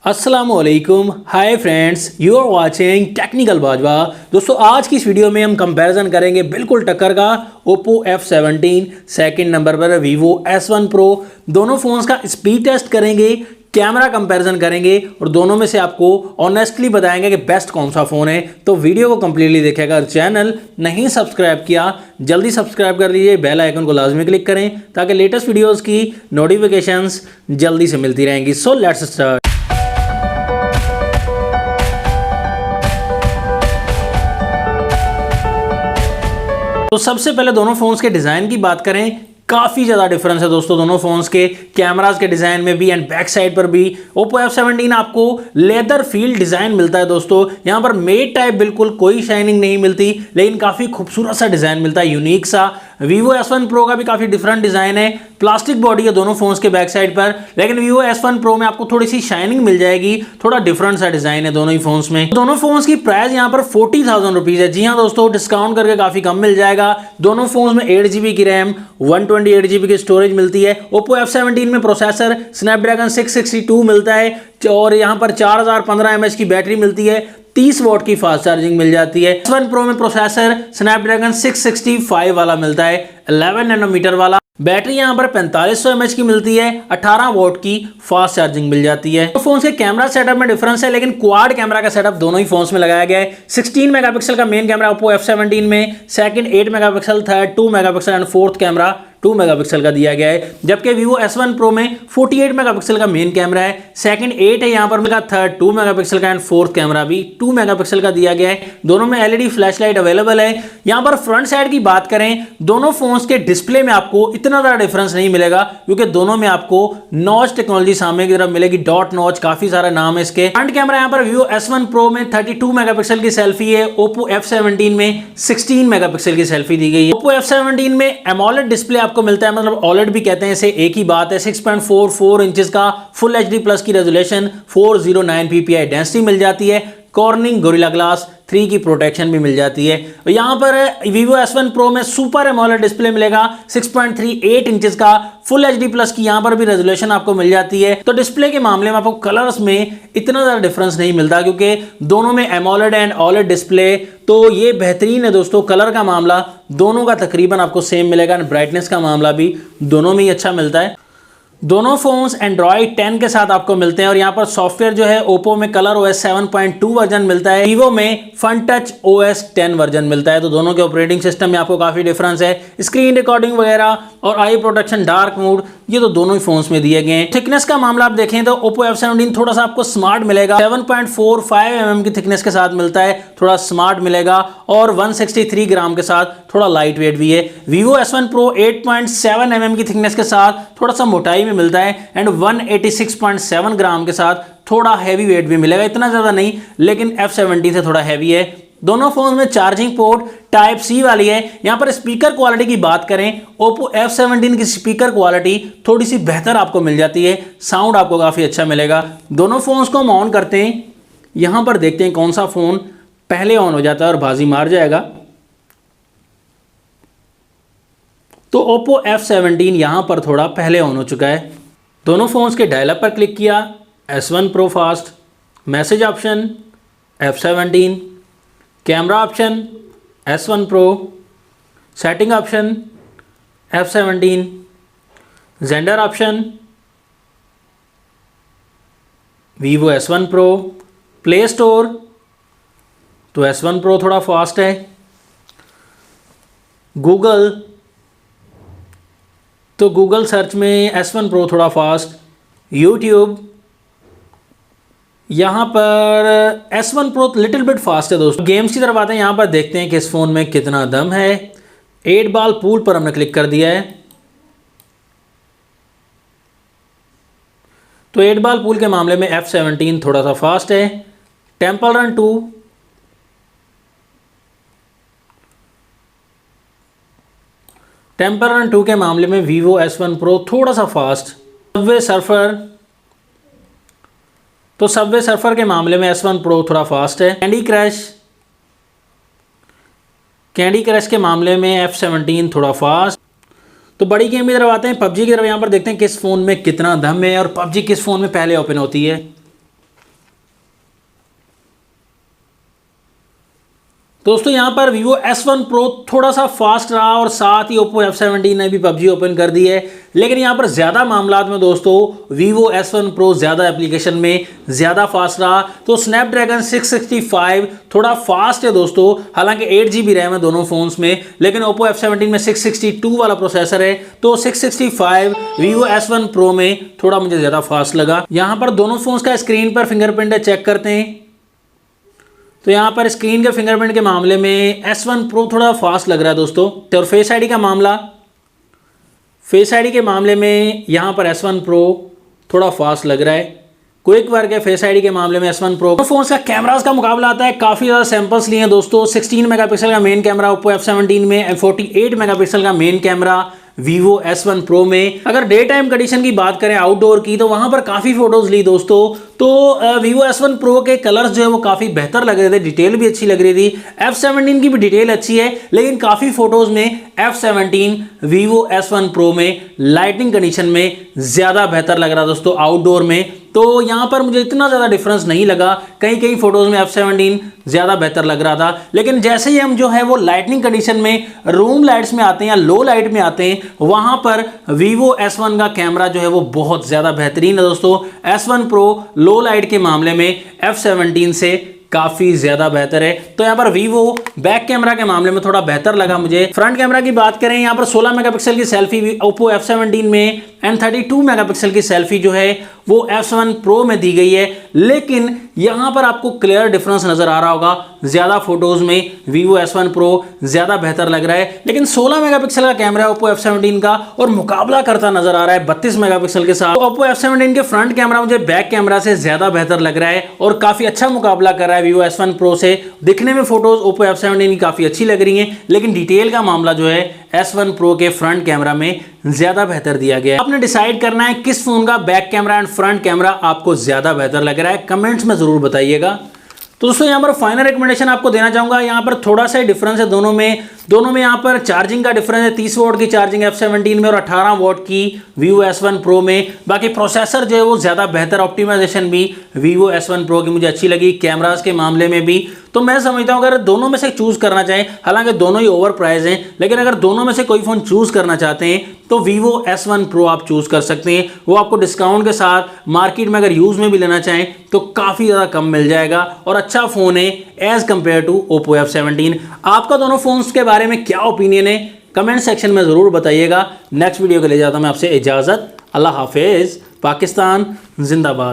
अस्सलामुअलैकुम, hi friends, you are watching technical Bajwa. दोस्तों आज की इस वीडियो में हम कंपैरिजन करेंगे बिल्कुल टक्कर का Oppo F17, सेकंड नंबर पर Vivo S1 Pro। दोनों फ़ोन्स का स्पीड टेस्ट करेंगे, कैमरा कंपैरिजन करेंगे और दोनों में से आपको ऑनेस्टली बताएंगे कि बेस्ट कौन सा फ़ोन है। तो वीडियो को कंप्लीटली देखिएगा। चैनल नहीं सब्सक्राइब किया जल्दी सब्सक्राइब कर लीजिए, बेल आइकन को लाजमी क्लिक करें ताकि लेटेस्ट वीडियोज़ की नोटिफिकेशंस जल्दी से मिलती रहेंगी। So let's start. तो सबसे पहले दोनों फोन्स के डिज़ाइन की बात करें, काफ़ी ज़्यादा डिफरेंस है दोस्तों दोनों फोन्स के कैमरास के डिज़ाइन में भी एंड बैक साइड पर भी। Oppo F17 आपको लेदर फील डिज़ाइन मिलता है दोस्तों। यहाँ पर मेट टाइप बिल्कुल कोई शाइनिंग नहीं मिलती, लेकिन काफ़ी खूबसूरत सा डिज़ाइन मिलता है, यूनिक सा। Vivo S1 Pro का भी काफ़ी डिफरेंट डिज़ाइन है, प्लास्टिक बॉडी है दोनों फोन्स के बैक साइड पर, लेकिन Vivo S1 Pro में आपको थोड़ी सी शाइनिंग मिल जाएगी। थोड़ा डिफरेंट सा डिज़ाइन है दोनों ही फोन्स में। दोनों फोन्स की प्राइस यहाँ पर 40,000 रुपीज़ है। जी हाँ दोस्तों, डिस्काउंट करके काफ़ी कम मिल जाएगा। दोनों फोन्स में 8GB की रैम, 128GB की स्टोरेज मिलती है। Oppo F17 में प्रोसेसर स्नैपड्रैगन 662 मिलता है और यहाँ पर 4015 mAh की बैटरी मिलती है, 30 वॉट की फास्ट चार्जिंग मिल जाती है। S1 Pro में प्रोसेसर स्नैपड्रैगन 665 वाला मिलता है, 11 नैनोमीटर वाला। बैटरी यहाँ पर 4500 mAh की मिलती है, 18 वॉट की फास्ट चार्जिंग मिल जाती है। तो फोन्स के कैमरा सेटअप में डिफरेंस है, लेकिन क्वाड कैमरा का सेटअप दोनों ही फोन्स में लगाया गया है। 16 मेगापिक्सल का मेन कैमरा Oppo F17 में, second 8 megapixel, third 2 megapixel and fourth camera 2 megapixel का दिया गया है। जबकि Vivo S1 Pro में 48 मेगापिक्सल का मेन कैमरा है, सेकंड 8 है यहाँ पर, थर्ड 2 मेगापिक्सल का एंड फोर्थ कैमरा भी 2 मेगापिक्सल का दिया गया है। दोनों में LED फ्लैश लाइट अवेलेबल है। यहाँ पर फ्रंट साइड की बात करें, दोनों फोन्स के डिस्प्ले में आपको इतना ज़्यादा डिफरेंस नहीं मिलेगा, क्योंकि दोनों में आपको नॉच टेक्नोलॉजी सामने की तरफ मिलेगी, डॉट नॉच, काफी सारा नाम है इसके। फ्रंट कैमरा यहाँ पर Vivo S1 Pro में 32 मेगापिक्सल की सेल्फी है, Oppo F17 में 16 मेगापिक्सल की सेल्फी दी गई है। Oppo F17 में AMOLED डिस्प्ले आपको मिलता है, मतलब OLED भी कहते हैं इसे, एक ही बात है। 6.44 इंचेस का फुल HD प्लस की रेजोल्यूशन, 409 ppi डेंसिटी मिल जाती है, कॉर्निंग गोरिल्ला ग्लास 3 की प्रोटेक्शन भी मिल जाती है। और यहाँ पर Vivo S1 Pro में सुपर AMOLED डिस्प्ले मिलेगा, 6.38 इंचेस का फुल HD प्लस की यहाँ पर भी रेजोल्यूशन आपको मिल जाती है। तो डिस्प्ले के मामले में आपको कलर्स में इतना ज़्यादा डिफरेंस नहीं मिलता, क्योंकि दोनों में AMOLED एंड OLED डिस्प्ले, तो ये बेहतरीन है दोस्तों। कलर का मामला दोनों का तकरीबन आपको सेम मिलेगा, ब्राइटनेस का मामला भी दोनों में ही अच्छा मिलता है। दोनों फोन्स Android 10 के साथ आपको मिलते हैं और यहाँ पर सॉफ्टवेयर जो है Oppo में कलर OS 7.2 वर्जन मिलता है, Vivo में FunTouch OS 10 वर्जन मिलता है। तो दोनों के ऑपरेटिंग सिस्टम में आपको काफ़ी डिफरेंस है। स्क्रीन रिकॉर्डिंग वगैरह और आई प्रोटेक्शन, डार्क मोड, ये तो दोनों ही फोन्स में दिए गए हैं। थिकनेस का मामला आप देखें तो Oppo F17 थोड़ा सा आपको स्मार्ट मिलेगा, 7.45 mm की थिकनेस के साथ मिलता है, थोड़ा स्मार्ट मिलेगा, और 163 ग्राम के साथ थोड़ा लाइट वेट भी है। Vivo S1 Pro 8.7 mm की थिकनेस के साथ थोड़ा सा मोटाई में मिलता है एंड 186.7 ग्राम के साथ थोड़ा हैवी वेट भी मिलेगा, इतना ज़्यादा नहीं, लेकिन F17 से थोड़ा हैवी है। दोनों फोन में चार्जिंग पोर्ट टाइप C वाली है। यहाँ पर स्पीकर क्वालिटी की बात करें, Oppo F17 की स्पीकर क्वालिटी थोड़ी सी बेहतर आपको मिल जाती है, साउंड आपको काफ़ी अच्छा मिलेगा। दोनों फोन्स को हम ऑन करते हैं, यहाँ पर देखते हैं कौन सा फ़ोन पहले ऑन हो जाता है और बाजी मार जाएगा। तो Oppo F17 यहाँ पर थोड़ा पहले ऑन हो चुका है। दोनों फोन्स के डायल अप पर क्लिक किया, S1 Pro fast, message option F17, camera option S1 Pro, setting option F17, gender option Vivo S1 Pro, play store तो S1 Pro थोड़ा फास्ट है, गूगल तो गूगल सर्च में S1 Pro थोड़ा fast, YouTube यहाँ पर S1 Pro little bit fast है दोस्तों। गेम्स की तरफ आते हैं, यहाँ पर देखते हैं कि इस फ़ोन में कितना दम है। 8 बॉल पूल पर हमने क्लिक कर दिया है, तो 8 बॉल पूल के मामले में F17 थोड़ा सा फास्ट है। टेम्पल रन 2, टेम्पल रन 2 के मामले में Vivo S1 Pro थोड़ा सा फास्ट। सबवे सर्फर, तो सबवे सर्फर के मामले में S1 Pro थोड़ा फास्ट है। कैंडी क्रश के मामले में F17 थोड़ा फास्ट। तो बड़ी गेम की तरफ आते हैं, PUBG की तरफ। यहाँ पर देखते हैं किस फ़ोन में कितना दम है और PUBG किस फ़ोन में पहले ओपन होती है। दोस्तों यहाँ पर Vivo S1 Pro थोड़ा सा फास्ट रहा और साथ ही Oppo F17 ने भी PUBG ओपन कर दी है, लेकिन यहाँ पर ज़्यादा मामलात में दोस्तों Vivo S1 Pro ज़्यादा एप्लीकेशन में ज़्यादा फास्ट रहा। तो Snapdragon 665 थोड़ा फास्ट है दोस्तों, हालांकि 8GB रैम है दोनों फ़ोन्स में, लेकिन Oppo F17 में 662 वाला प्रोसेसर है, तो 665 Vivo S1 Pro में थोड़ा मुझे ज़्यादा फास्ट लगा। यहाँ पर दोनों फ़ोन्स का स्क्रीन पर फिंगरप्रिंट है, चेक करते हैं। तो यहाँ पर स्क्रीन के फिंगरप्रिंट के मामले में S1 Pro थोड़ा फास्ट लग रहा है दोस्तों। तो और फेस आईडी के मामले में यहाँ पर S1 Pro थोड़ा फास्ट लग रहा है। क्विक वर्क है फेस आईडी के मामले में S1 Pro। फोन्स का कैमरास का मुकाबला आता है, काफ़ी ज़्यादा सैंपल्स लिए हैं दोस्तों। 16 मेगापिक्सल का मेन कैमरा Oppo F17 में, 48 मेगापिक्सल का main camera Vivo S1 Pro में। अगर डे टाइम कंडीशन की बात करें आउटडोर की, तो वहां पर काफ़ी फोटोज ली दोस्तों। तो Vivo S1 Pro के कलर्स जो है वो काफ़ी बेहतर लग रहे थे, डिटेल भी अच्छी लग रही थी। F17 की भी डिटेल अच्छी है, लेकिन काफ़ी फोटोज में F17 Vivo S1 Pro में लाइटिंग कंडीशन में ज़्यादा बेहतर लग रहा दोस्तों आउटडोर में। तो यहाँ पर मुझे इतना ज़्यादा डिफरेंस नहीं लगा, कई फोटोज़ में F17 ज़्यादा बेहतर लग रहा था। लेकिन जैसे ही हम जो है वो लाइटनिंग कंडीशन में रूम लाइट्स में आते हैं या लो लाइट में आते हैं, वहाँ पर Vivo S1 का कैमरा जो है वो बहुत ज़्यादा बेहतरीन है दोस्तों। S1 Pro लो लाइट के मामले में F17 से काफ़ी ज़्यादा बेहतर है। तो यहाँ पर Vivo बैक कैमरा के मामले में थोड़ा बेहतर लगा मुझे। फ्रंट कैमरा की बात करें, यहाँ पर 16 मेगापिक्सल की सेल्फी Oppo F17 में एंड 32 मेगापिक्सल की सेल्फी जो है वो S1 Pro में दी गई है, लेकिन यहाँ पर आपको क्लियर डिफरेंस नज़र आ रहा होगा। ज़्यादा फोटोज़ में Vivo S1 Pro ज़्यादा बेहतर लग रहा है, लेकिन 16 मेगापिक्सल का कैमरा है Oppo F17 का और मुकाबला करता नज़र आ रहा है 32 मेगापिक्सल के साथ। तो Oppo F17 के फ्रंट कैमरा मुझे बैक कैमरा से ज़्यादा बेहतर लग रहा है और काफ़ी अच्छा मुकाबला कर रहा है Vivo S1 Pro से। दिखने में फोटोज़ Oppo F17 की काफ़ी अच्छी लग रही हैं, लेकिन डिटेल का मामला जो है S1 Pro के फ्रंट कैमरा में ज़्यादा बेहतर दिया गया है। आपने डिसाइड करना है किस फ़ोन का back camera and front camera आपको ज़्यादा बेहतर लग रहा है, कमेंट्स में ज़रूर बताइएगा। तो दोस्तों यहाँ पर फाइनल रिकमेंडेशन आपको देना चाहूँगा, यहाँ पर थोड़ा सा डिफरेंस है दोनों में यहाँ पर चार्जिंग का डिफरेंस है। 30 वॉट की चार्जिंग F17 में और 18 वॉट की Vivo S1 Pro में। बाकी प्रोसेसर जो है वो ज़्यादा बेहतर, ऑप्टिमाइजेशन भी Vivo S1 Pro की मुझे अच्छी लगी, कैमरास के मामले में भी। तो मैं समझता हूँ अगर दोनों में से चूज़ करना चाहें, हालांकि दोनों ही ओवर प्राइस हैं, लेकिन अगर दोनों में से कोई फ़ोन चूज़ करना चाहते हैं तो Vivo S1 Pro आप चूज़ कर सकते हैं। वो आपको डिस्काउंट के साथ मार्केट में अगर यूज़ में भी लेना चाहें तो काफ़ी ज़्यादा कम मिल जाएगा और अच्छा फ़ोन है as compare to Oppo F17। आपका दोनों फ़ोन्स के बारे में क्या ओपिनियन है, कमेंट सेक्शन में ज़रूर बताइएगा। नेक्स्ट वीडियो के लिए जाता हूँ मैं आपसे इजाज़त। अल्लाह हाफिज़। पाकिस्तान जिंदाबाद।